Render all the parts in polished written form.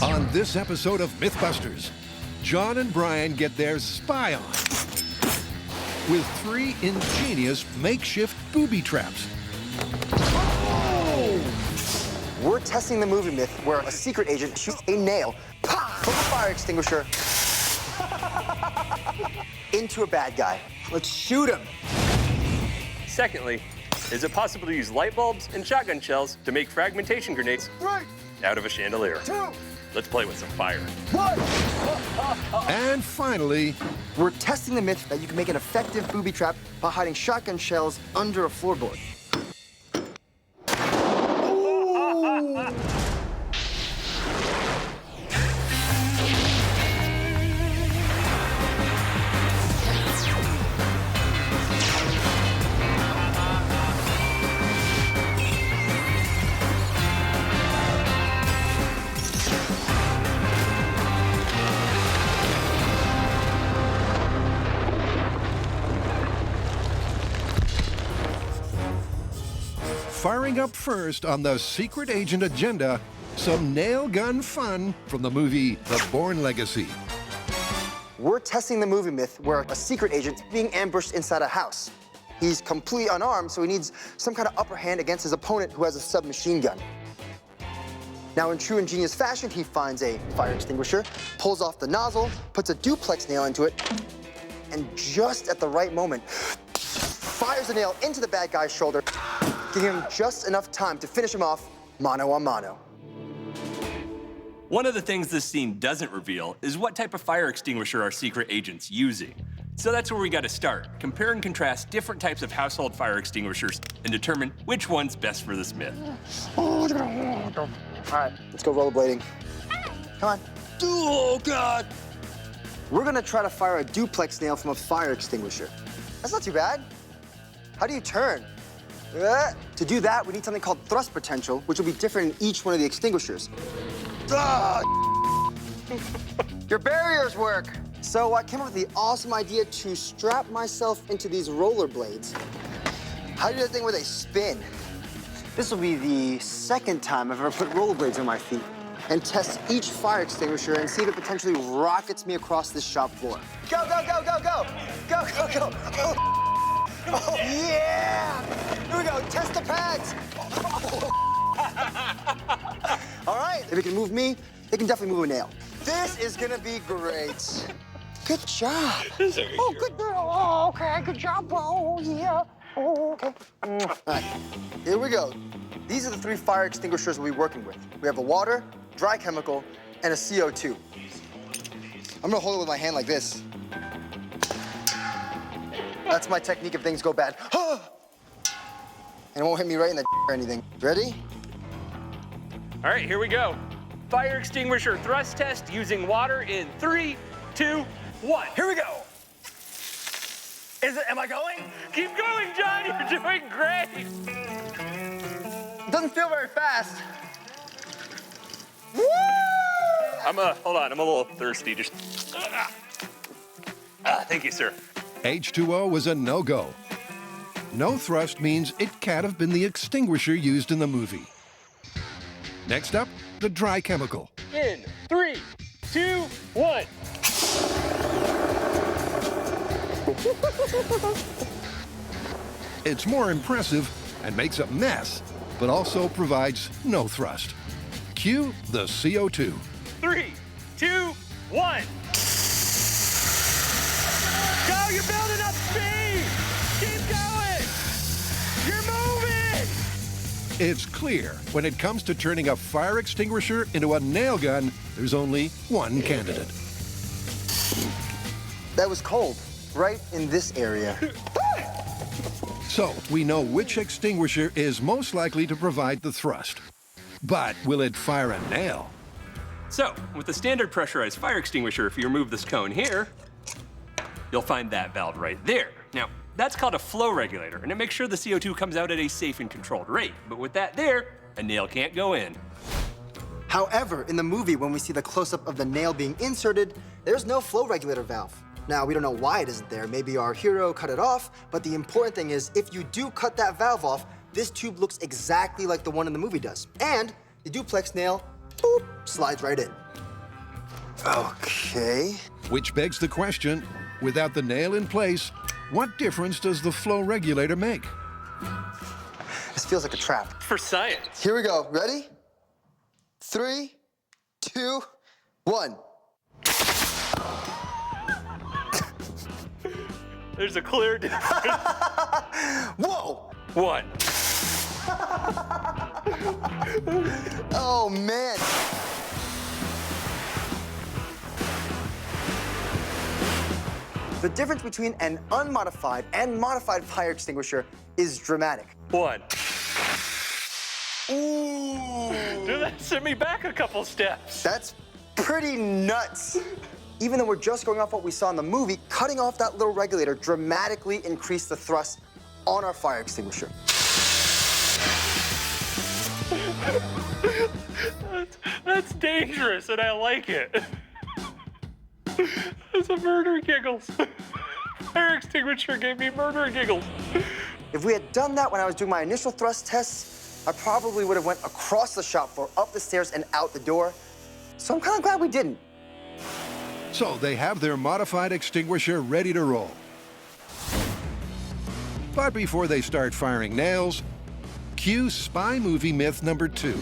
On this episode of MythBusters, Jon and Brian get their spy on with 3 ingenious makeshift booby traps. Oh! We're testing the movie myth where a secret agent shoots a nail from a fire extinguisher into a bad guy. Let's shoot him. Secondly, is it possible to use light bulbs and shotgun shells to make fragmentation grenades out of a chandelier? 2. Let's play with some fire. 1. And finally, We're testing the myth that you can make an effective booby trap by hiding shotgun shells under a floorboard. firing up first on the secret agent agenda, some nail gun fun from the movie The Bourne Legacy. We're testing the movie myth where a secret agent is being ambushed inside a house. He's completely unarmed, so he needs some kind of upper hand against his opponent who has a submachine gun. Now, in true ingenious fashion, he finds a fire extinguisher, pulls off the nozzle, puts a duplex nail into it, and just at the right moment, fires the nail into the bad guy's shoulder, giving him just enough time to finish him off mano a mano. One of the things this scene doesn't reveal is what type of fire extinguisher our secret agent's using. So that's where we gotta start. Compare and contrast different types of household fire extinguishers and determine which one's best for this myth. All right, let's go rollerblading. Come on. Oh, God. We're gonna try to fire a duplex nail from a fire extinguisher. That's not too bad. How do you turn? To do that, we need something called thrust potential, which will be different in each one of the extinguishers. Your barriers work. So I came up with the awesome idea to strap myself into these rollerblades. How do you do that thing where they spin? This will be the second time I've ever put rollerblades on my feet and test each fire extinguisher and see if it potentially rockets me across this shop floor. Go, go, go, go, go! Go, go, go! Oh, yeah! Here we go, test the pads! All right, if it can move me, it can definitely move a nail. This is gonna be great. Good job. Oh, good girl. Oh, okay, good job. Oh, yeah. Oh, okay. All right, here we go. These are the 3 fire extinguishers we'll be working with. We have a water, dry chemical, and a CO2. I'm gonna hold it with my hand like this. That's my technique if things go bad. And it won't hit me right in the or anything. Ready? All right, here we go. Fire extinguisher thrust test using water in 3, 2, 1. Here we go. Am I going? Keep going, Jon, you're doing great. It doesn't feel very fast. Woo! Hold on, I'm a little thirsty. Just, thank you, sir. H2O was a no-go. No thrust means it can't have been the extinguisher used in the movie. Next up, the dry chemical. In 3, 2, 1. It's more impressive and makes a mess, but also provides no thrust. Cue the CO2. 3, 2, 1. Go, you're building up speed! Keep going! You're moving! It's clear when it comes to turning a fire extinguisher into a nail gun, there's only one candidate. That was cold, right in this area. So we know which extinguisher is most likely to provide the thrust. But will it fire a nail? So, with the standard pressurized fire extinguisher, if you remove this cone here, you'll find that valve right there. Now, that's called a flow regulator, and it makes sure the CO2 comes out at a safe and controlled rate. But with that there, a nail can't go in. However, in the movie, when we see the close-up of the nail being inserted, there's no flow regulator valve. Now, we don't know why it isn't there. Maybe our hero cut it off, but the important thing is, if you do cut that valve off, this tube looks exactly like the one in the movie does. And the duplex nail, boop, slides right in. Okay. Which begs the question, without the nail in place, what difference does the flow regulator make? This feels like a trap. For science. Here we go. Ready? 3, 2, 1. There's a clear difference. Whoa! 1. Oh, man. The difference between an unmodified and modified fire extinguisher is dramatic. 1. Ooh. Dude, that sent me back a couple steps. That's pretty nuts. Even though we're just going off what we saw in the movie, cutting off that little regulator dramatically increased the thrust on our fire extinguisher. That's dangerous, and I like it. That's a murder giggles. Fire extinguisher gave me murder giggles. If we had done that when I was doing my initial thrust tests, I probably would have went across the shop floor, up the stairs, and out the door. So I'm kind of glad we didn't. So they have their modified extinguisher ready to roll. But before they start firing nails, cue spy movie myth number 2.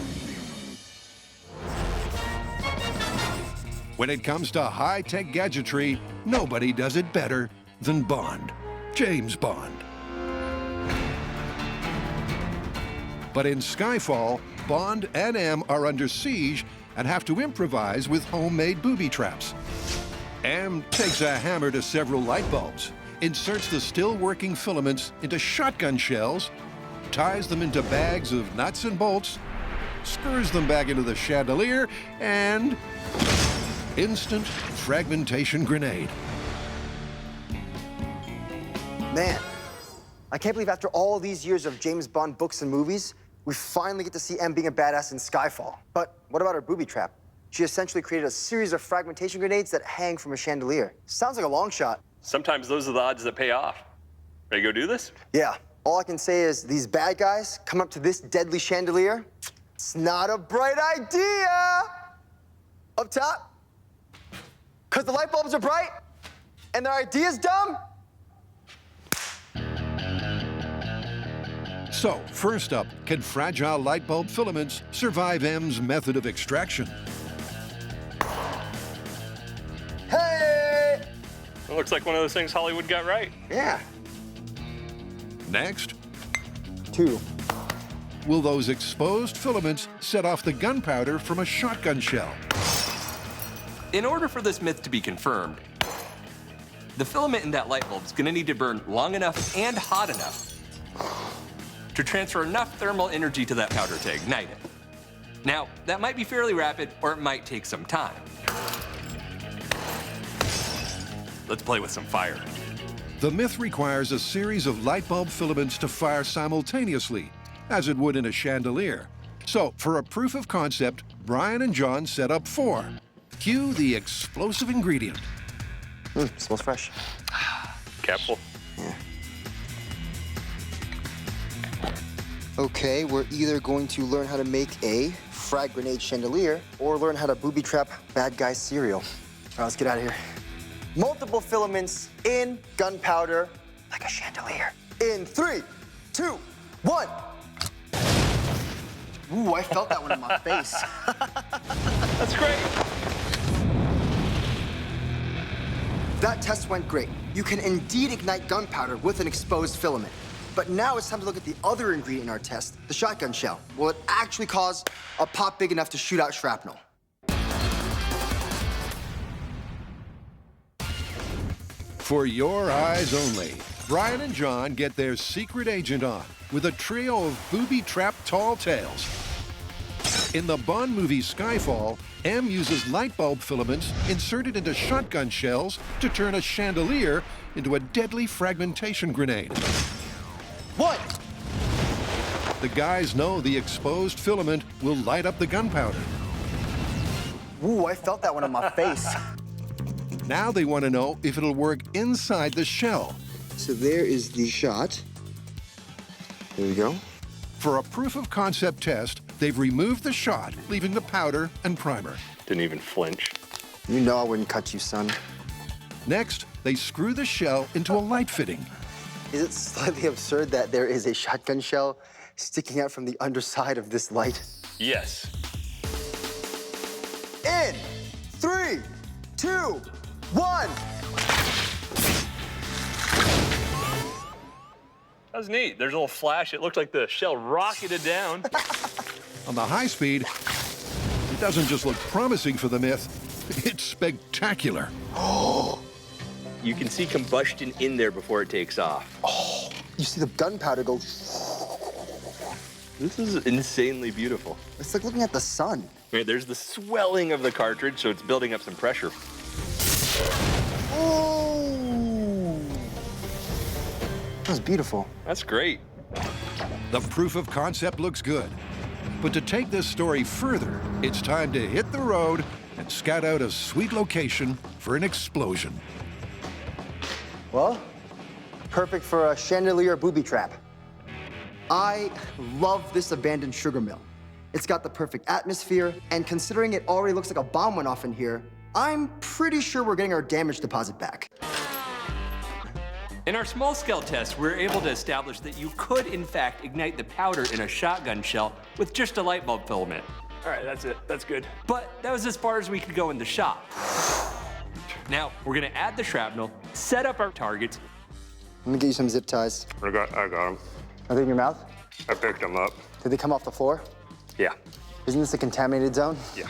When it comes to high-tech gadgetry, nobody does it better than Bond, James Bond. But in Skyfall, Bond and M are under siege and have to improvise with homemade booby traps. M takes a hammer to several light bulbs, inserts the still-working filaments into shotgun shells, ties them into bags of nuts and bolts, screws them back into the chandelier, and instant fragmentation grenade. Man, I can't believe after all these years of James Bond books and movies, we finally get to see M being a badass in Skyfall. But what about her booby trap? She essentially created a series of fragmentation grenades that hang from a chandelier. Sounds like a long shot. Sometimes those are the odds that pay off. Ready to go do this? Yeah, all I can say is these bad guys come up to this deadly chandelier. It's not a bright idea. Up top, because the light bulbs are bright and their idea's dumb. So, first up, can fragile light bulb filaments survive M's method of extraction? Hey! It looks like one of those things Hollywood got right. Yeah. Next, 2. will those exposed filaments set off the gunpowder from a shotgun shell? In order for this myth to be confirmed, the filament in that light bulb is going to need to burn long enough and hot enough to transfer enough thermal energy to that powder to ignite it. Now, that might be fairly rapid, or it might take some time. Let's play with some fire. The myth requires a series of light bulb filaments to fire simultaneously, as it would in a chandelier. So, for a proof of concept, Brian and Jon set up 4. Cue the explosive ingredient. Smells fresh. Careful. Okay, we're either going to learn how to make a frag grenade chandelier or learn how to booby trap bad guy cereal. All right, let's get out of here. Multiple filaments in gunpowder, like a chandelier. In 3, 2, 1. Ooh, I felt that one in my face. That's great. That test went great. You can indeed ignite gunpowder with an exposed filament. But now it's time to look at the other ingredient in our test, the shotgun shell. Will it actually cause a pop big enough to shoot out shrapnel? For your eyes only, Brian and Jon get their secret agent on with a trio of booby-trapped tall tales. In the Bond movie Skyfall, M uses light bulb filaments inserted into shotgun shells to turn a chandelier into a deadly fragmentation grenade. What? The guys know the exposed filament will light up the gunpowder. Ooh, I felt that one on my face. Now they want to know if it'll work inside the shell. So there is the shot. There we go. For a proof-of-concept test, they've removed the shot, leaving the powder and primer. Didn't even flinch. You know I wouldn't cut you, son. Next, they screw the shell into a light fitting. Is it slightly absurd that there is a shotgun shell sticking out from the underside of this light? Yes. In 3, 2, 1. That was neat. There's a little flash. It looked like the shell rocketed down. On the high speed, it doesn't just look promising for the myth, it's spectacular. You can see combustion in there before it takes off. Oh, you see the gunpowder go. This is insanely beautiful. It's like looking at the sun. Right, there's the swelling of the cartridge, so it's building up some pressure. Oh! That was beautiful. That's great. The proof of concept looks good. But to take this story further, it's time to hit the road and scout out a sweet location for an explosion. Well, perfect for a chandelier booby trap. I love this abandoned sugar mill. It's got the perfect atmosphere, and considering it already looks like a bomb went off in here, I'm pretty sure we're getting our damage deposit back. In our small-scale test, we were able to establish that you could, in fact, ignite the powder in a shotgun shell with just a light bulb filament. All right, that's it. That's good. But that was as far as we could go in the shop. Now, we're gonna add the shrapnel, set up our targets. Let me get you some zip ties. I got them. Are they in your mouth? I picked them up. Did they come off the floor? Yeah. Isn't this a contaminated zone? Yeah.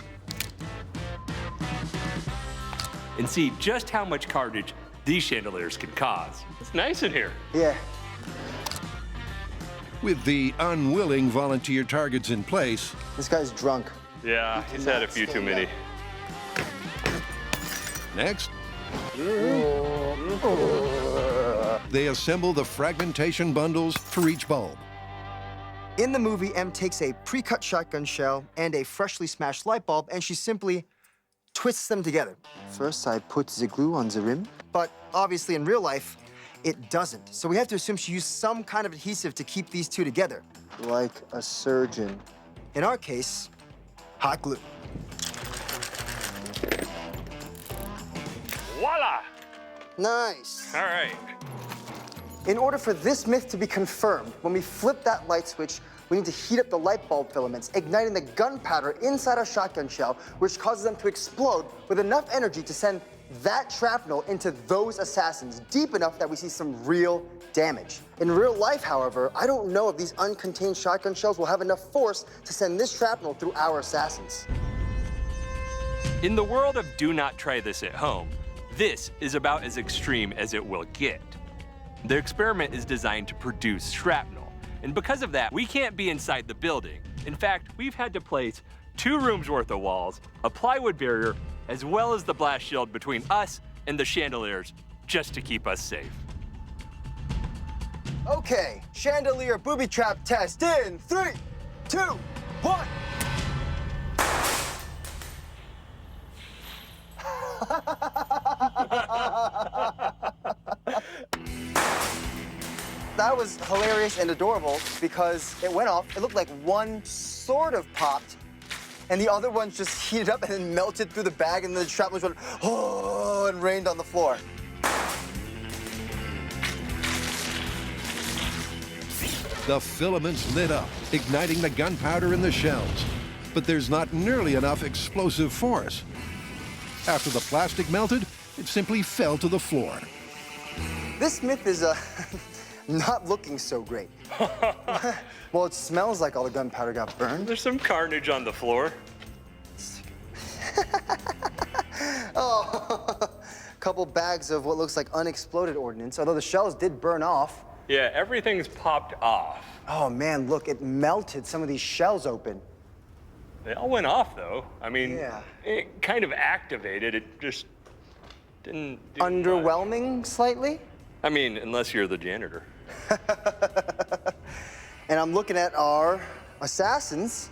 And see just how much carnage these chandeliers can cause. It's nice in here. Yeah. With the unwilling volunteer targets in place, This guy's drunk. Yeah, he's had a few too many. next, they assemble the fragmentation bundles for each bulb. In the movie, Em takes a pre-cut shotgun shell and a freshly smashed light bulb, and she simply twists them together. First, I put the glue on the rim, but obviously in real life, it doesn't. So we have to assume she used some kind of adhesive to keep these two together. Like a surgeon. In our case, hot glue. Voila! Nice. All right. In order for this myth to be confirmed, when we flip that light switch, we need to heat up the light bulb filaments, igniting the gunpowder inside our shotgun shell, which causes them to explode with enough energy to send that shrapnel into those assassins deep enough that we see some real damage. In real life, however, I don't know if these uncontained shotgun shells will have enough force to send this shrapnel through our assassins. In the world of do not try this at home, this is about as extreme as it will get. The experiment is designed to produce shrapnel, and because of that, we can't be inside the building. In fact, we've had to place 2 rooms worth of walls, a plywood barrier, as well as the blast shield between us and the chandeliers, just to keep us safe. Okay, chandelier booby trap test in 3, 2, 1. That was hilarious and adorable because it went off. It looked like one sort of popped, and the other ones just heated up and then melted through the bag, and the shrapnel went, oh, and rained on the floor. The filaments lit up, igniting the gunpowder in the shells. But there's not nearly enough explosive force. After the plastic melted, it simply fell to the floor. This myth is not looking so great. Well, it smells like all the gunpowder got burned. There's some carnage on the floor. Oh, a couple bags of what looks like unexploded ordnance, although the shells did burn off. Yeah, everything's popped off. Oh man, look, it melted some of these shells open. They all went off, though. I mean, Yeah. it kind of activated. It just didn't do much. Underwhelming slightly. I mean, unless you're the janitor. And I'm looking at our assassins,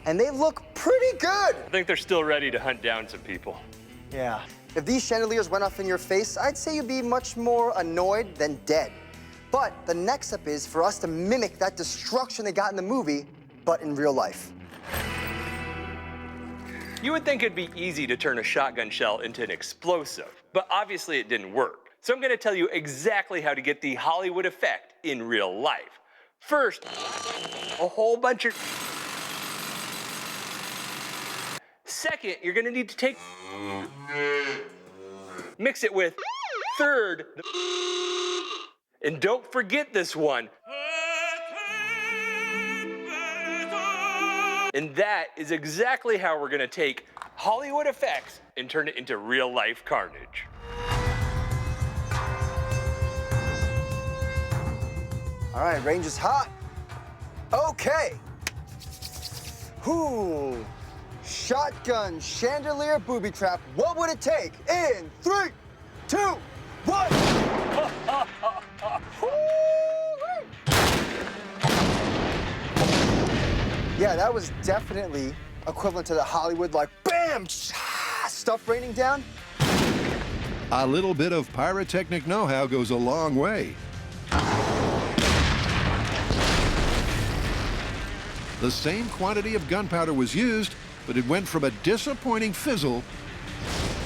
and they look pretty good. I think they're still ready to hunt down some people. Yeah. If these chandeliers went off in your face, I'd say you'd be much more annoyed than dead. But the next step is for us to mimic that destruction they got in the movie, but in real life. You would think it'd be easy to turn a shotgun shell into an explosive, but obviously it didn't work. So I'm gonna tell you exactly how to get the Hollywood effect in real life. First, a whole bunch of... Second, you're gonna need to take... Mix it with... Third... And don't forget this one. And that is exactly how we're gonna take Hollywood effects and turn it into real life carnage. All right, range is hot. Okay. Whoo. Shotgun chandelier booby trap. What would it take? In 3, 2, 1. Yeah, that was definitely equivalent to the Hollywood, like, bam, stuff raining down. A little bit of pyrotechnic know-how goes a long way. The same quantity of gunpowder was used, but it went from a disappointing fizzle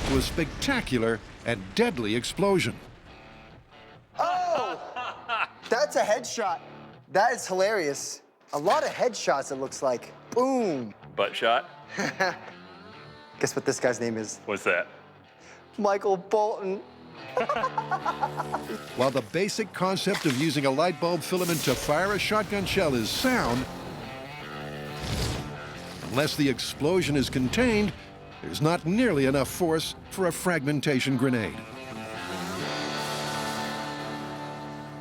to a spectacular and deadly explosion. Oh, that's a headshot. That is hilarious. A lot of headshots, it looks like. Boom. Butt shot? Guess what this guy's name is? What's that? Michael Bolton. While the basic concept of using a light bulb filament to fire a shotgun shell is sound, unless the explosion is contained, there's not nearly enough force for a fragmentation grenade.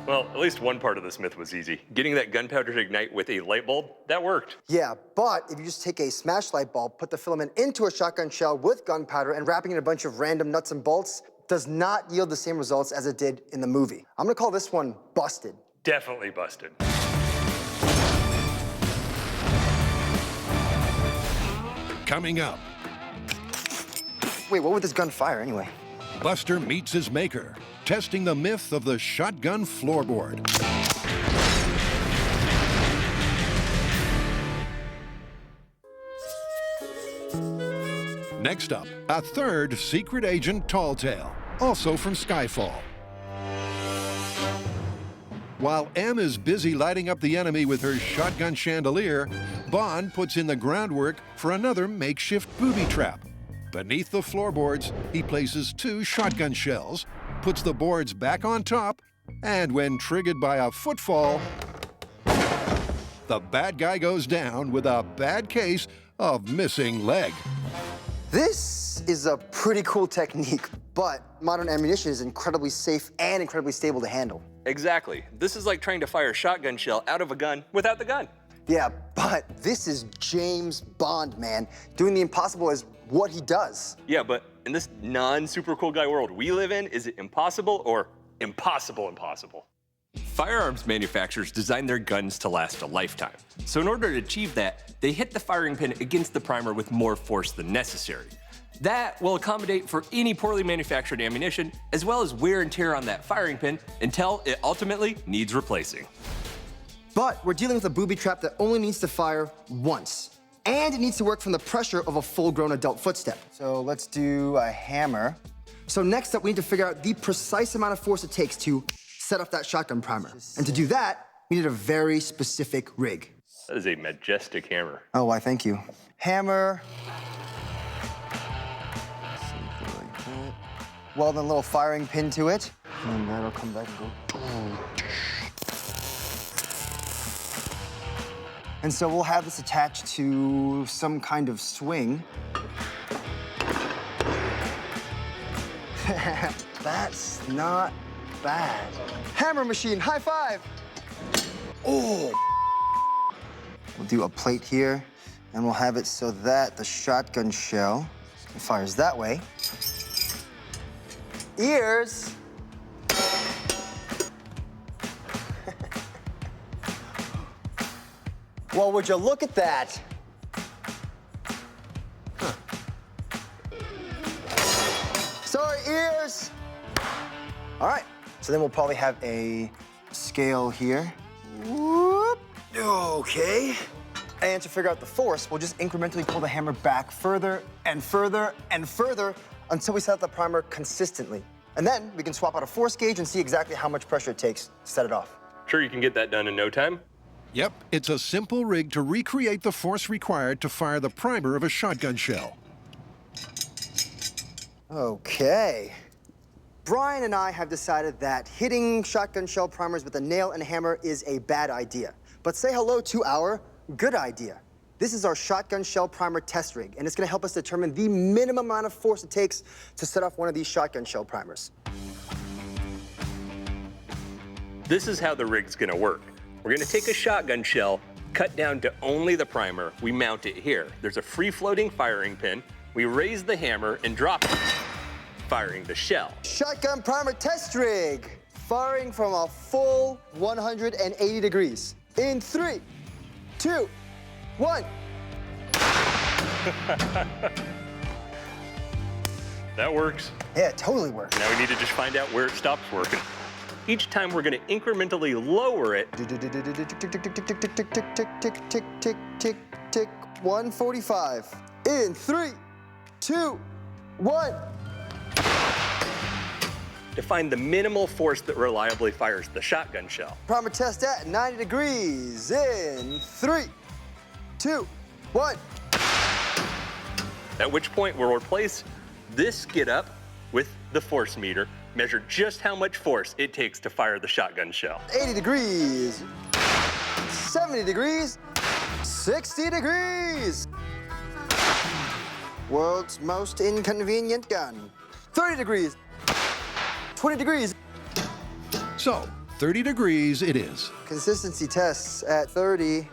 Well, at least one part of this myth was easy. Getting that gunpowder to ignite with a light bulb, that worked. Yeah, but if you just take a smashed light bulb, put the filament into a shotgun shell with gunpowder and wrapping in a bunch of random nuts and bolts, does not yield the same results as it did in the movie. I'm gonna call this one busted. Definitely busted. Coming up, Wait, what would this gun fire anyway? Buster meets his maker, testing the myth of the shotgun floorboard. Next up, a third secret agent tall tale, also from Skyfall. While M is busy lighting up the enemy with her shotgun chandelier, Bond puts in the groundwork for another makeshift booby trap. Beneath the floorboards, he places 2 shotgun shells, puts the boards back on top, and when triggered by a footfall, the bad guy goes down with a bad case of missing leg. This is a pretty cool technique, but modern ammunition is incredibly safe and incredibly stable to handle. Exactly. This is like trying to fire a shotgun shell out of a gun without the gun. Yeah, but this is James Bond, man. Doing the impossible is what he does. Yeah, but in this non-super cool guy world we live in, is it impossible or impossible? Firearms manufacturers design their guns to last a lifetime. So in order to achieve that, they hit the firing pin against the primer with more force than necessary. That will accommodate for any poorly manufactured ammunition, as well as wear and tear on that firing pin until it ultimately needs replacing. But we're dealing with a booby trap that only needs to fire once. And it needs to work from the pressure of a full-grown adult footstep. So let's do a hammer. So next up, we need to figure out the precise amount of force it takes to set off that shotgun primer. And to do that, we need a very specific rig. That is a majestic hammer. Oh, why, thank you. Hammer. Weld a little firing pin to it. And that'll come back and go. And so we'll have this attached to some kind of swing. That's not bad. Hammer machine, high five. Oh. We'll do a plate here, and we'll have it so that the shotgun shell fires that way. Ears. Well, would you look at that? Huh. Sorry, ears. All right, so then we'll probably have a scale here. Whoop. Okay. And to figure out the force, we'll just incrementally pull the hammer back further and further and further until we set the primer consistently. And then we can swap out a force gauge and see exactly how much pressure it takes to set it off. Sure you can get that done in no time? Yep, it's a simple rig to recreate the force required to fire the primer of a shotgun shell. Okay. Brian and I have decided that hitting shotgun shell primers with a nail and a hammer is a bad idea. But say hello to our good idea. This is our shotgun shell primer test rig, and it's gonna help us determine the minimum amount of force it takes to set off one of these shotgun shell primers. This is how the rig's gonna work. We're gonna take a shotgun shell, cut down to only the primer. We mount it here. There's a free-floating firing pin. We raise the hammer and drop it, firing the shell. Shotgun primer test rig, firing from a full 180 degrees. In 3, 2, 1. That works. Yeah, it totally works. Now we need to just find out where it stops working. Each time we're gonna incrementally lower it. Tick, tick, tick, tick, tick, tick. 145. In 3, 2, 1. To find the minimal force that reliably fires the shotgun shell. Primer test at 90 degrees. In 3, 2, 1. At which point we'll replace this skid up with the force meter, measure just how much force it takes to fire the shotgun shell. 80 degrees. 70 degrees. 60 degrees. World's most inconvenient gun. 30 degrees. 20 degrees. So, 30 degrees it is. Consistency tests at 30.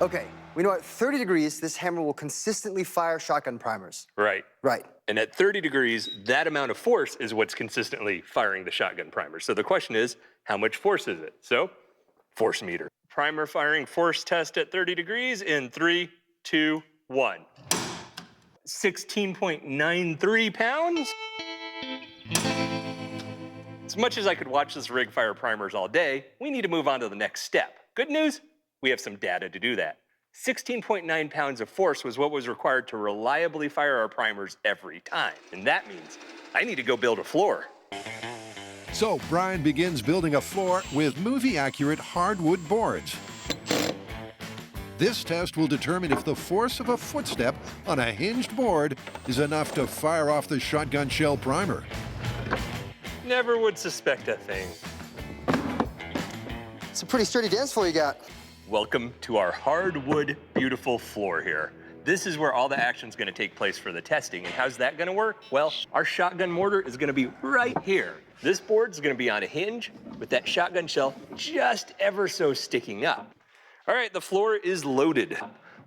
Okay, we know at 30 degrees, this hammer will consistently fire shotgun primers. Right. Right. And at 30 degrees, that amount of force is what's consistently firing the shotgun primer. So the question is, how much force is it? So, force meter. Primer firing force test at 30 degrees in 3, 2, 1. 16.93 pounds? As much as I could watch this rig fire primers all day, we need to move on to the next step. Good news, we have some data to do that. 16.9 pounds of force was what was required to reliably fire our primers every time. And that means I need to go build a floor. So, Brian begins building a floor with movie-accurate hardwood boards. This test will determine if the force of a footstep on a hinged board is enough to fire off the shotgun shell primer. Never would suspect a thing. It's a pretty sturdy dance floor you got. Welcome to our hardwood, beautiful floor here. This is where all the action's gonna take place for the testing. And how's that gonna work? Well, our shotgun mortar is gonna be right here. This board's gonna be on a hinge with that shotgun shell just ever so sticking up. All right, the floor is loaded.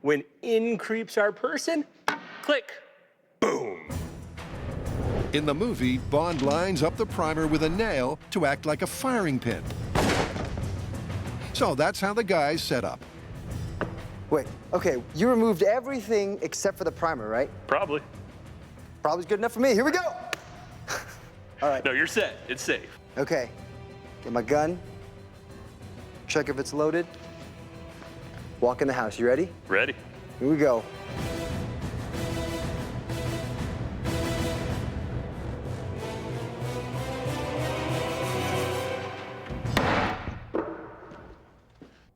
When in creeps our person, click, boom. In the movie, Bond lines up the primer with a nail to act like a firing pin. So that's how the guys set up. Wait, okay, you removed everything except for the primer, right? Probably. Probably good enough for me. Here we go. All right. No, you're set. It's safe. Okay, get my gun. Check if it's loaded. Walk in the house. You ready? Ready? Here we go.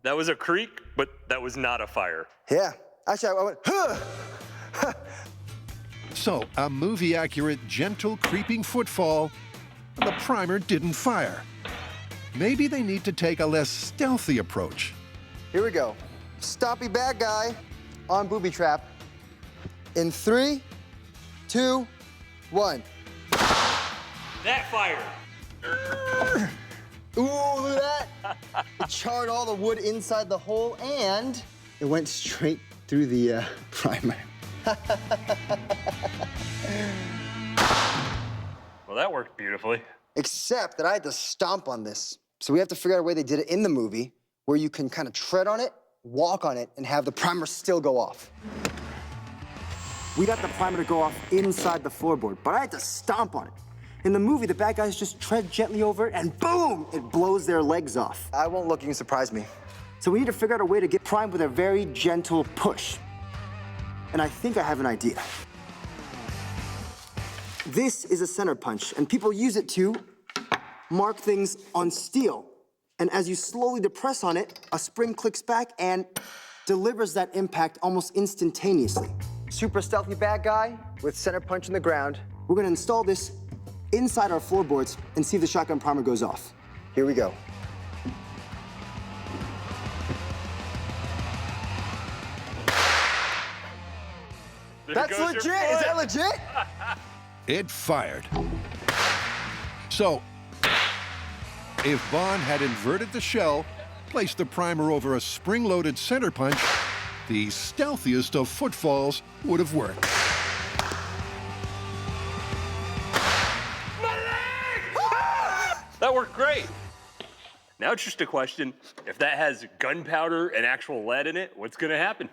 That was a creak, but that was not a fire. Yeah. Actually, I went, huh! So, a movie-accurate, gentle, creeping footfall, the primer didn't fire. Maybe they need to take a less stealthy approach. Here we go. Stompy bad guy on booby trap. In 3, 2, 1. That fired. Ooh, look at that. It charred all the wood inside the hole, and it went straight through the primer. Well, that worked beautifully. Except that I had to stomp on this. So we have to figure out a way they did it in the movie where you can kind of tread on it, walk on it, and have the primer still go off. We got the primer to go off inside the floorboard, but I had to stomp on it. In the movie, the bad guys just tread gently over it, and boom, it blows their legs off. I won't look, you can surprise me. So we need to figure out a way to get primed with a very gentle push. And I think I have an idea. This is a center punch, and people use it to mark things on steel. And as you slowly depress on it, a spring clicks back and delivers that impact almost instantaneously. Super stealthy bad guy with center punch in the ground. We're gonna install this inside our floorboards and see if the shotgun primer goes off. Here we go. That's legit! Is that legit? It fired. So, if Bond had inverted the shell, placed the primer over a spring-loaded center punch, the stealthiest of footfalls would have worked. That worked great. Now it's just a question, if that has gunpowder and actual lead in it, what's gonna happen?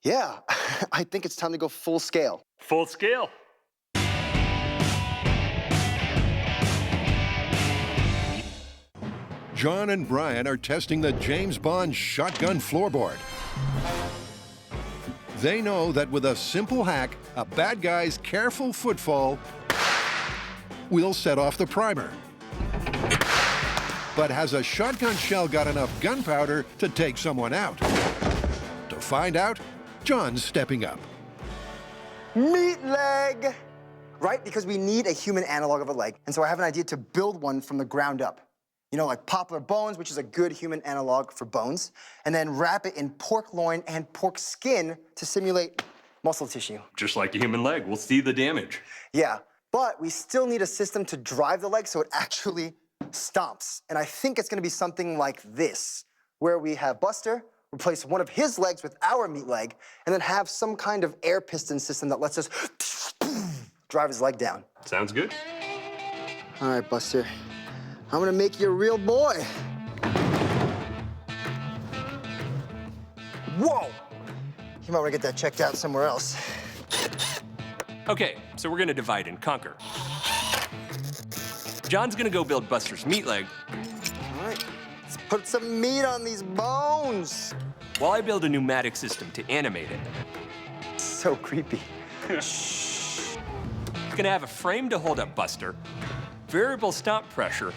Yeah, I think it's time to go full scale. Full scale. Jon and Brian are testing the James Bond shotgun floorboard. They know that with a simple hack, a bad guy's careful footfall will set off the primer. But has a shotgun shell got enough gunpowder to take someone out? To find out, Jon's stepping up. Meat leg! Right, because we need a human analog of a leg. And so I have an idea to build one from the ground up. You know, like poplar bones, which is a good human analog for bones, and then wrap it in pork loin and pork skin to simulate muscle tissue. Just like a human leg, we'll see the damage. Yeah, but we still need a system to drive the leg so it actually stomps. And I think it's gonna be something like this, where we have Buster replace one of his legs with our meat leg, and then have some kind of air piston system that lets us drive his leg down. Sounds good. All right, Buster. I'm gonna make you a real boy. Whoa! You might wanna get that checked out somewhere else. Okay, so we're gonna divide and conquer. John's gonna go build Buster's meat leg, All right, let's put some meat on these bones. while I build a pneumatic system to animate it. So creepy. It's gonna have a frame to hold up Buster, variable stomp pressure,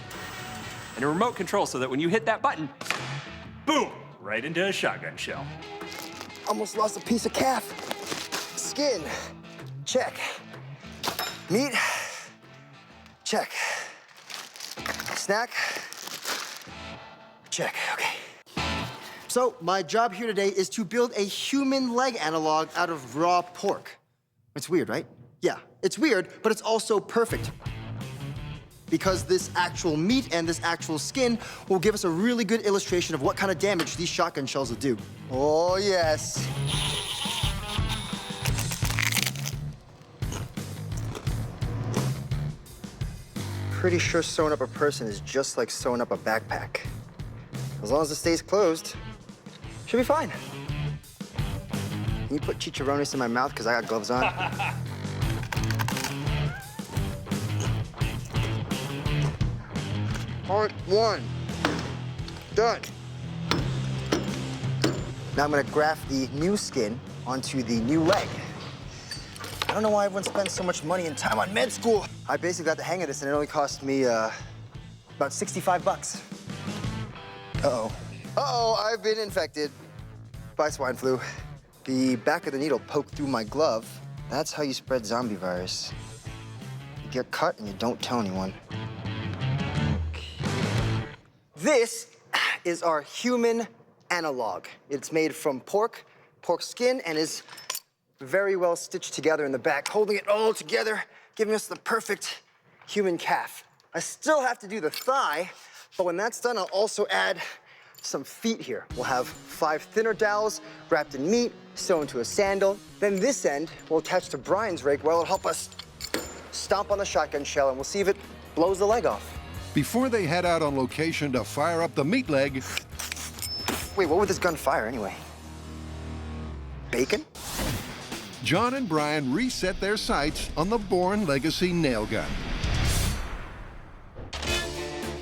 and a remote control so that when you hit that button, boom, right into a shotgun shell. Almost lost a piece of calf. Skin, check. Meat, check. Snack, check, okay. So my job here today is to build a human leg analog out of raw pork. It's weird, right? Yeah, it's weird, but it's also perfect. Because this actual meat and this actual skin will give us a really good illustration of what kind of damage these shotgun shells will do. Oh, yes. Pretty sure sewing up a person is just like sewing up a backpack. As long as it stays closed, should be fine. Can you put chicharrones in my mouth because I got gloves on? Part one, done. Now I'm gonna graft the new skin onto the new leg. I don't know why everyone spends so much money and time on med school. I basically got the hang of this and it only cost me about 65 bucks. Uh-oh. Uh-oh, I've been infected by swine flu. The back of the needle poked through my glove. That's how you spread zombie virus. You get cut and you don't tell anyone. This is our human analog. It's made from pork skin, and is very well stitched together in the back, holding it all together, giving us the perfect human calf. I still have to do the thigh, but when that's done, I'll also add some feet here. We'll have 5 thinner dowels wrapped in meat, sewn to a sandal. Then this end will attach to Brian's rake, where it'll help us stomp on the shotgun shell, and we'll see if it blows the leg off. Before they head out on location to fire up the meat leg, Wait, what would this gun fire anyway? Bacon? Jon and Brian reset their sights on the Bourne Legacy nail gun.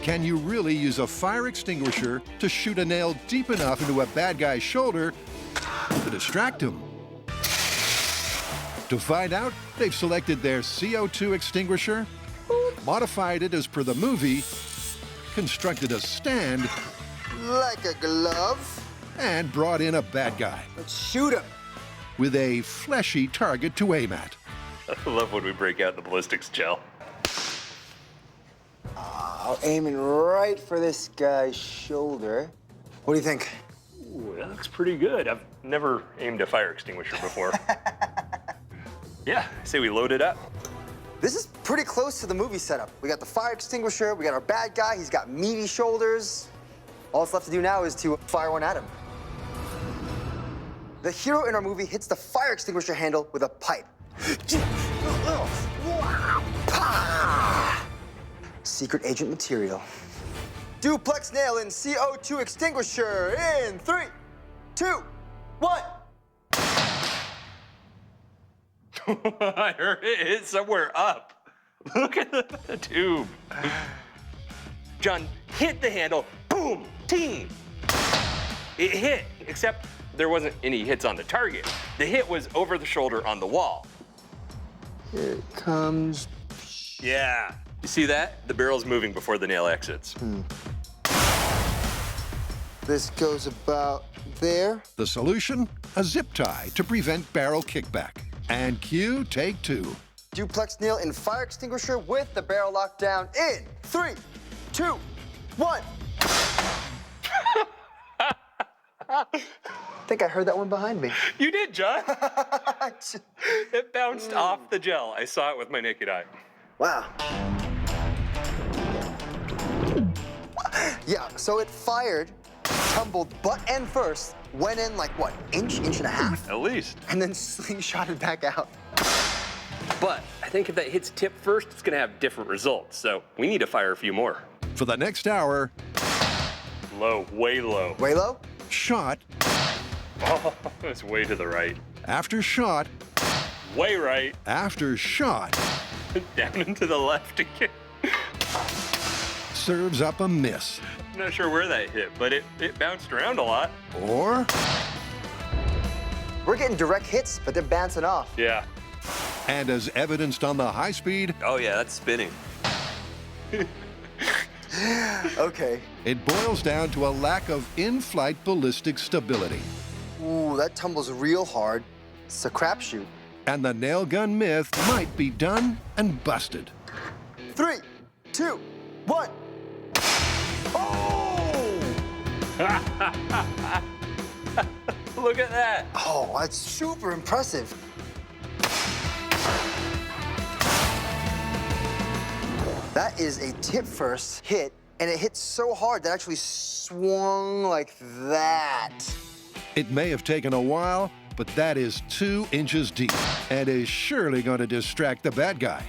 Can you really use a fire extinguisher to shoot a nail deep enough into a bad guy's shoulder to distract him? To find out, they've selected their CO2 extinguisher, modified it as per the movie, constructed a stand, Like a glove. and brought in a bad guy Let's shoot him. with a fleshy target to aim at. I love when we break out the ballistics gel. I'm aiming right for this guy's shoulder. What do you think? Ooh, that looks pretty good. I've never aimed a fire extinguisher before. Yeah, I say we load it up. This is pretty close to the movie setup. We got the fire extinguisher, we got our bad guy, he's got meaty shoulders. All that's left to do now is to fire one at him. The hero in our movie hits the fire extinguisher handle with a pipe. Secret agent material. Duplex nail in CO2 extinguisher in 3, 2, 1. I heard it hit somewhere up. Look at the tube. John hit the handle, boom, ting. It hit, except there wasn't any hits on the target. The hit was over the shoulder on the wall. Here it comes. Yeah. You see that? The barrel's moving before the nail exits. This goes about there. The solution? A zip tie to prevent barrel kickback. And cue take 2. Duplex nail in fire extinguisher with the barrel locked down in 3, 2, 1. I think I heard that one behind me. You did, John. It bounced off the gel. I saw it with my naked eye. Wow. Yeah, so it fired, tumbled butt end first, went in like what, inch and a half? At least. And then slingshotted back out. But I think if that hits tip first, it's gonna have different results. So we need to fire a few more. For the next hour, Low, way low. Way low? shot Oh, it's way to the right. after shot Way right. after shot Down and to the left again. serves up a miss. I'm not sure where that hit, but it bounced around a lot. Or, We're getting direct hits, but they're bouncing off. Yeah. and as evidenced on the high speed, Oh yeah, that's spinning. Okay. it boils down to a lack of in-flight ballistic stability. Ooh, that tumbles real hard. It's a crapshoot. And the nail gun myth might be done and busted. 3, 2, 1. Oh! Look at that. Oh, that's super impressive. That is a tip first hit, and it hit so hard that it actually swung like that. It may have taken a while, but that is 2 inches deep and is surely going to distract the bad guy.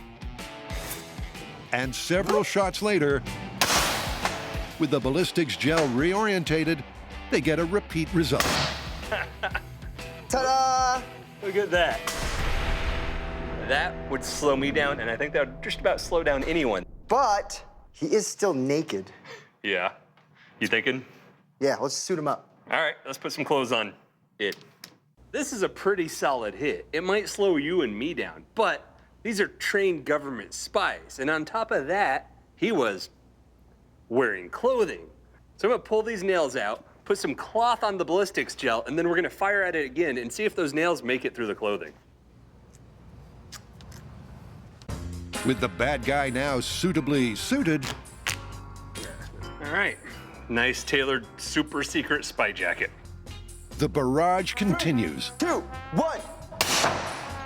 And several shots later, with the ballistics gel reorientated, they get a repeat result. Ta-da! Look at that. That would slow me down, and I think that would just about slow down anyone. But he is still naked. Yeah. You thinking? Yeah, let's suit him up. All right, let's put some clothes on it. This is a pretty solid hit. It might slow you and me down, but these are trained government spies. And on top of that, he was wearing clothing. So I'm gonna pull these nails out, put some cloth on the ballistics gel, and then we're gonna fire at it again and see if those nails make it through the clothing. With the bad guy now suitably suited, All right, nice tailored super secret spy jacket. the barrage continues. 2, 1,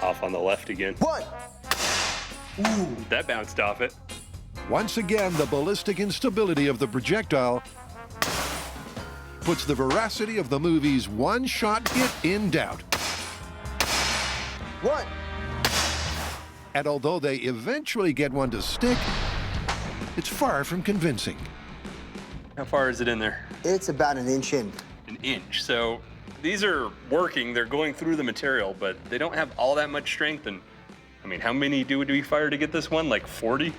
Off on the left again. 1. That bounced off it. Once again, the ballistic instability of the projectile puts the veracity of the movie's one-shot hit in doubt. 1. And although they eventually get one to stick, it's far from convincing. How far is it in there? It's about an inch in. An inch. So these are working, they're going through the material, but they don't have all that much strength. And I mean, how many do we fire to get this one? Like 40?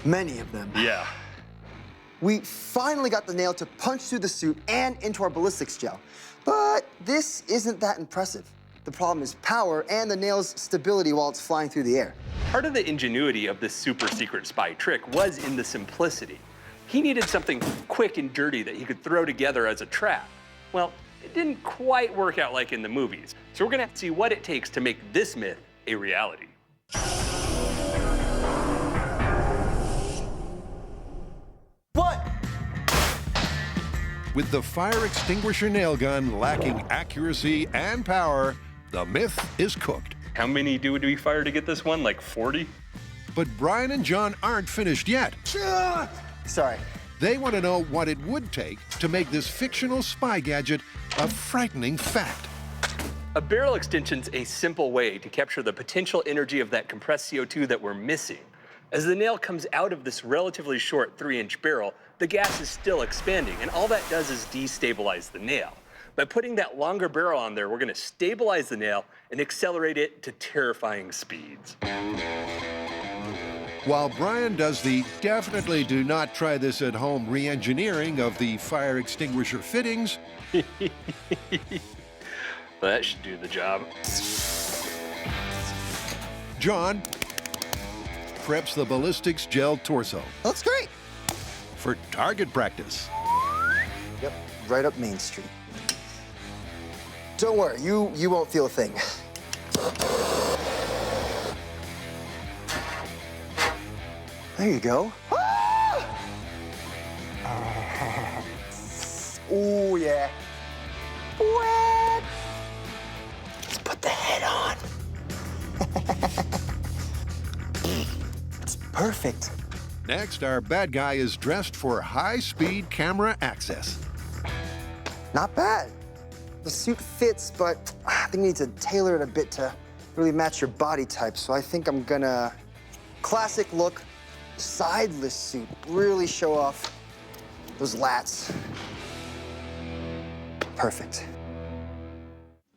Many of them. Yeah. We finally got the nail to punch through the suit and into our ballistics gel. But this isn't that impressive. The problem is power and the nail's stability while it's flying through the air. Part of the ingenuity of this super secret spy trick was in the simplicity. He needed something quick and dirty that he could throw together as a trap. Well, it didn't quite work out like in the movies. So we're gonna have to see what it takes to make this myth a reality. What? With the fire extinguisher nail gun lacking accuracy and power, the myth is cooked. How many do we fire to get this one? Like 40? But Brian and Jon aren't finished yet. Sorry. They want to know what it would take to make this fictional spy gadget a frightening fact. A barrel extension's a simple way to capture the potential energy of that compressed CO2 that we're missing. As the nail comes out of this relatively short 3-inch barrel, the gas is still expanding, and all that does is destabilize the nail. By putting that longer barrel on there, we're gonna stabilize the nail and accelerate it to terrifying speeds. While Brian does the definitely do not try this at home re-engineering of the fire extinguisher fittings, That should do the job. Jon preps the ballistics gel torso Looks great. for target practice. Yep, right up Main Street. Don't worry, you won't feel a thing. There you go. Ah! Oh, yeah. What? Let's put the head on. It's perfect. Next, our bad guy is dressed for high-speed camera access. Not bad. The suit fits, but I think you need to tailor it a bit to really match your body type. So I think I'm gonna classic look, sideless suit, really show off those lats. Perfect.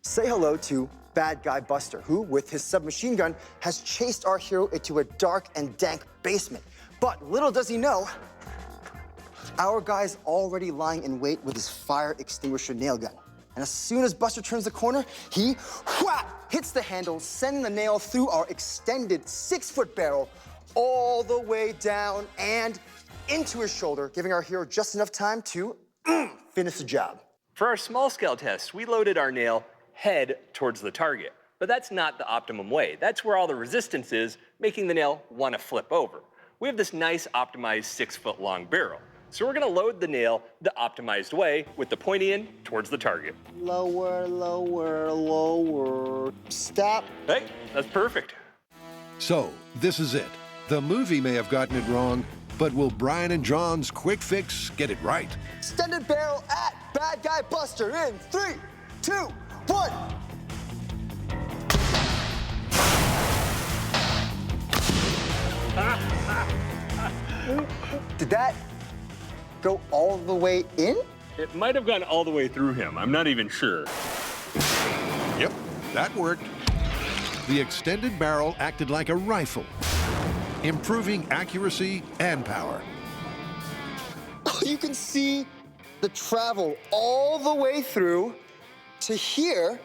Say hello to Bad Guy Buster, who, with his submachine gun, has chased our hero into a dark and dank basement. But little does he know, our guy's already lying in wait with his fire extinguisher nail gun. And as soon as Buster turns the corner, he hits the handle, sending the nail through our extended 6-foot barrel all the way down and into his shoulder, giving our hero just enough time to finish the job. For our small scale test, we loaded our nail head towards the target. But that's not the optimum way. That's where all the resistance is, making the nail want to flip over. We have this nice optimized 6-foot long barrel. So we're gonna load the nail the optimized way with the pointy end towards the target. Lower, lower, lower. Stop. Hey, that's perfect. So, this is it. The movie may have gotten it wrong, but will Brian and Jon's quick fix get it right? Extended barrel at Bad Guy Buster in 3, 2, 1. Did that go all the way in? It might have gone all the way through him. I'm not even sure. Yep, that worked. The extended barrel acted like a rifle, improving accuracy and power. You can see the travel all the way through to here,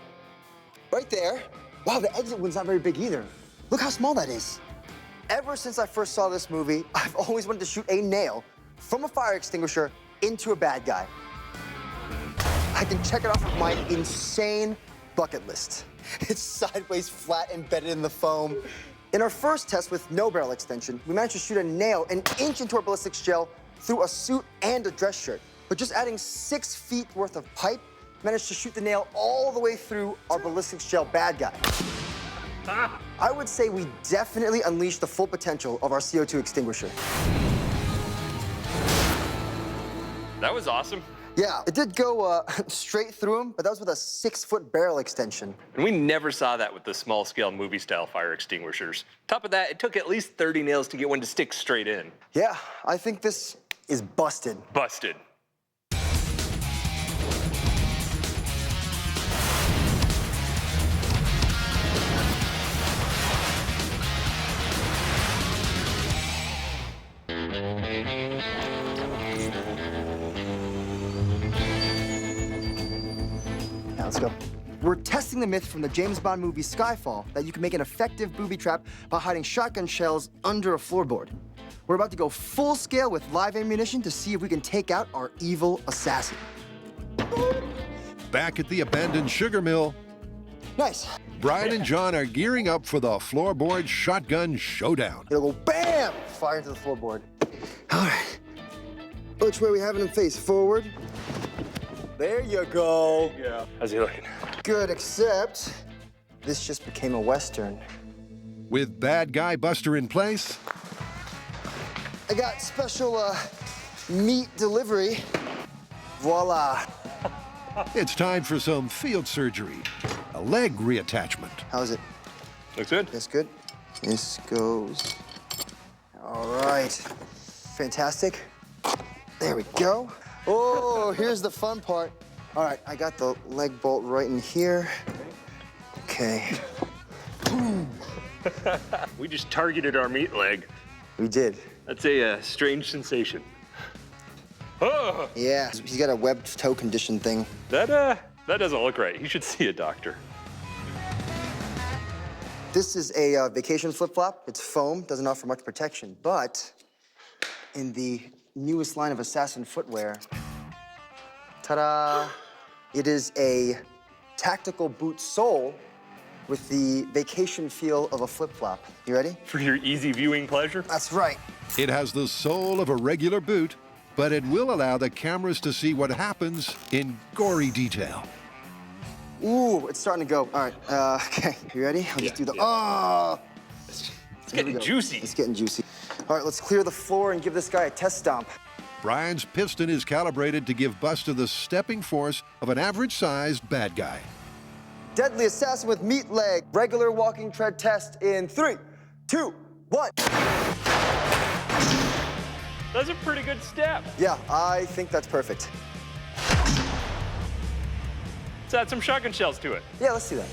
right there. Wow, the exit one's not very big either. Look how small that is. Ever since I first saw this movie, I've always wanted to shoot a nail from a fire extinguisher into a bad guy. I can check it off of my insane bucket list. It's sideways, flat, embedded in the foam. In our first test with no barrel extension, we managed to shoot a nail an inch into our ballistics gel through a suit and a dress shirt. But just adding 6 feet worth of pipe managed to shoot the nail all the way through our ballistics gel bad guy. I would say we definitely unleashed the full potential of our CO2 extinguisher. That was awesome. Yeah, it did go straight through him, but that was with a 6-foot barrel extension. And we never saw that with the small scale movie style fire extinguishers. Top of that, it took at least 30 nails to get one to stick straight in. Yeah, I think this is busted. Busted. let's go. We're testing the myth from the James Bond movie Skyfall that you can make an effective booby trap by hiding shotgun shells under a floorboard. We're about to go full scale with live ammunition to see if we can take out our evil assassin. Back at the abandoned sugar mill, Nice. Brian and Jon are gearing up for the floorboard shotgun showdown. It'll go bam! Fire into the floorboard. All right. Which way are we having him face? Forward? There you go. Yeah. How's he looking? Good, except this just became a Western. With bad guy Buster in place, I got special meat delivery. Voila. it's time for some field surgery, a leg reattachment. How's it? Looks good. This good? This goes. All right. Fantastic. There we go. Oh, here's the fun part. All right, I got the leg bolt right in here. Okay. We just targeted our meat leg. We did. That's a strange sensation. Oh, Yeah, he's got a webbed toe condition thing. that doesn't look right. You should see a doctor. This is a vacation flip-flop. It's foam, doesn't offer much protection, but in the newest line of assassin footwear, ta-da, it is a tactical boot sole with the vacation feel of a flip-flop. You ready? For your easy viewing pleasure? That's right. It has the sole of a regular boot, but it will allow the cameras to see what happens in gory detail. Ooh, it's starting to go. All right, okay, you ready? I'll just do the, oh! It's Here we getting go. juicy. It's getting juicy. All right, let's clear the floor and give this guy a test stomp. Brian's piston is calibrated to give Buster the stepping force of an average-sized bad guy. Deadly assassin with meat leg. Regular walking tread test in 3, 2, 1. That's a pretty good step. Yeah, I think that's perfect. Let's add some shotgun shells to it. Yeah, let's do that.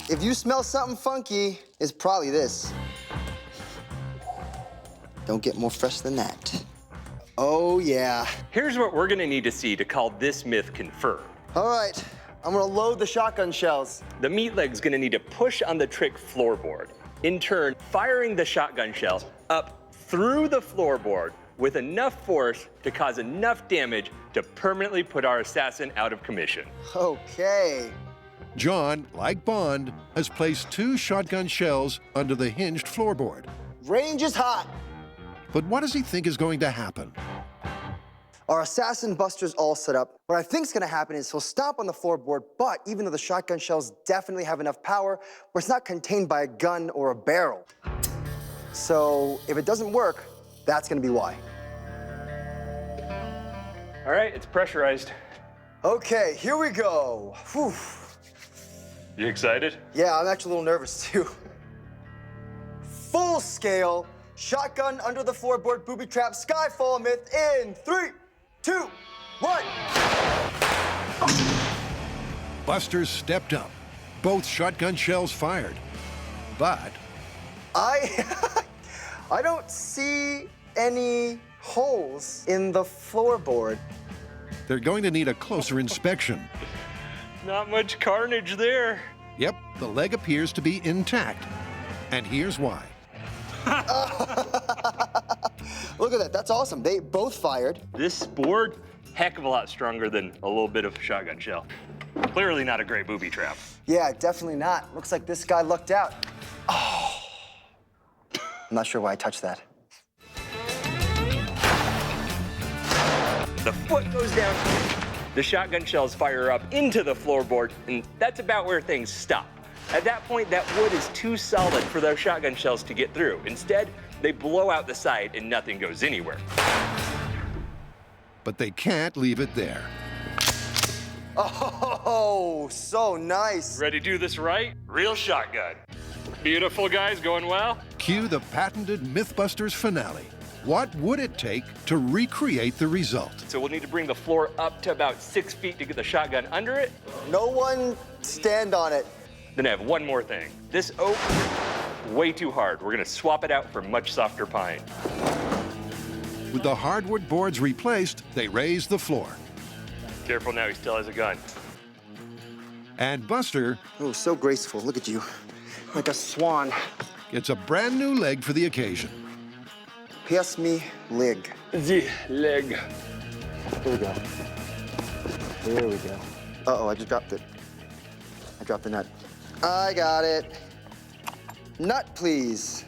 If you smell something funky, it's probably this. Don't get more fresh than that. Oh, yeah. Here's what we're gonna need to see to call this myth confirmed. All right, I'm gonna load the shotgun shells. The meat leg's gonna need to push on the trick floorboard, in turn firing the shotgun shell up through the floorboard with enough force to cause enough damage to permanently put our assassin out of commission. Okay. Jon, like Bond, has placed 2 shotgun shells under the hinged floorboard. Range is hot. But what does he think is going to happen? Our assassin Buster's all set up. What I think's gonna happen is he'll stomp on the floorboard, but even though the shotgun shells definitely have enough power, where it's not contained by a gun or a barrel. So if it doesn't work, that's gonna be why. All right, it's pressurized. Okay, here we go. Whew. You excited? Yeah, I'm actually a little nervous too. Full scale, shotgun under the floorboard booby trap Skyfall myth in 3, 2, 1. Buster stepped up. Both shotgun shells fired. But I don't see any holes in the floorboard. they're going to need a closer inspection. Not much carnage there. Yep, the leg appears to be intact. And here's why. Look at that, that's awesome. They both fired. This board, heck of a lot stronger than a little bit of shotgun shell. Clearly not a great booby trap. Yeah, definitely not. Looks like this guy lucked out. Oh. I'm not sure why I touched that. The foot goes down, the shotgun shells fire up into the floorboard, and that's about where things stop. At that point, that wood is too solid for those shotgun shells to get through. Instead, they blow out the side and nothing goes anywhere. But they can't leave it there. Oh, so nice. Ready to do this right? Real shotgun. Beautiful, guys, going well? Cue the patented MythBusters finale. What would it take to recreate the result? So we'll need to bring the floor up to about 6 feet to get the shotgun under it. No one stand on it. Then I have one more thing. This oak way too hard. We're gonna swap it out for much softer pine. With the hardwood boards replaced, they raise the floor. Careful now, he still has a gun. And Buster Oh, so graceful. Look at you. Like a swan. gets a brand new leg for the occasion. Pass me leg. The leg. Here we go. Here we go. Uh-oh, I just dropped it. I dropped the nut. I got it. Nut, please.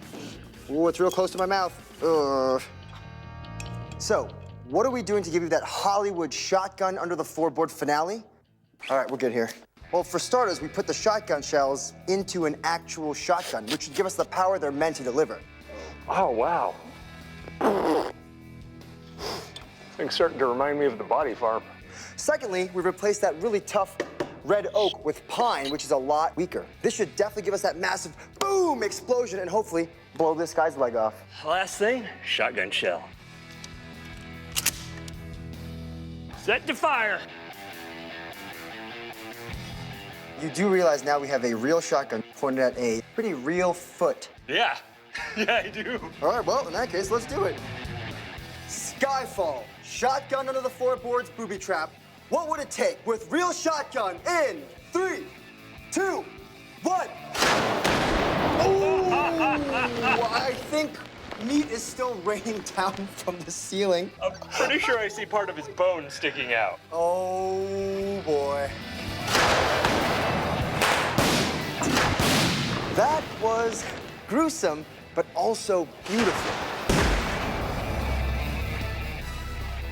Ooh, it's real close to my mouth. Ugh. So, what are we doing to give you that Hollywood shotgun under the floorboard finale? All right, we're good here. Well, for starters, we put the shotgun shells into an actual shotgun, which should give us the power they're meant to deliver. Oh, wow. Thing's starting to remind me of the body farm. Secondly, we replaced that really tough red oak with pine, which is a lot weaker. This should definitely give us that massive boom explosion and hopefully blow this guy's leg off. Last thing, shotgun shell. Set to fire. You do realize now we have a real shotgun pointed at a pretty real foot. Yeah, yeah, I do. All right, well, in that case, let's do it. Skyfall, shotgun under the floorboards, booby trap. What would it take with real shotgun in 3, 2, 1? Oh, I think meat is still raining down from the ceiling. I'm pretty sure I see part of his bone sticking out. Oh, boy. That was gruesome, but also beautiful.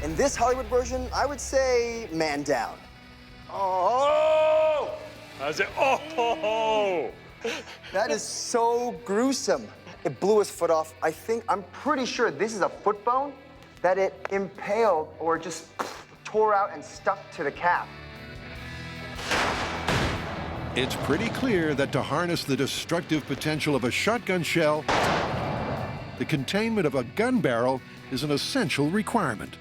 In this Hollywood version, I would say man down. Oh! How's it? Oh! That is so gruesome. It blew his foot off. I'm pretty sure this is a foot bone that it impaled or just tore out and stuck to the calf. It's pretty clear that to harness the destructive potential of a shotgun shell, the containment of a gun barrel is an essential requirement.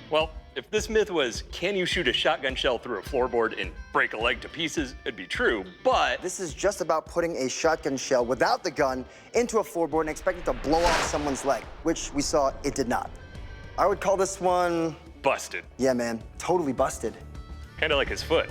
Well, if this myth was, can you shoot a shotgun shell through a floorboard and break a leg to pieces, it'd be true, but... This is just about putting a shotgun shell without the gun into a floorboard and expecting to blow off someone's leg, which we saw it did not. I would call this one... busted. Yeah, man, totally busted. Kinda like his foot.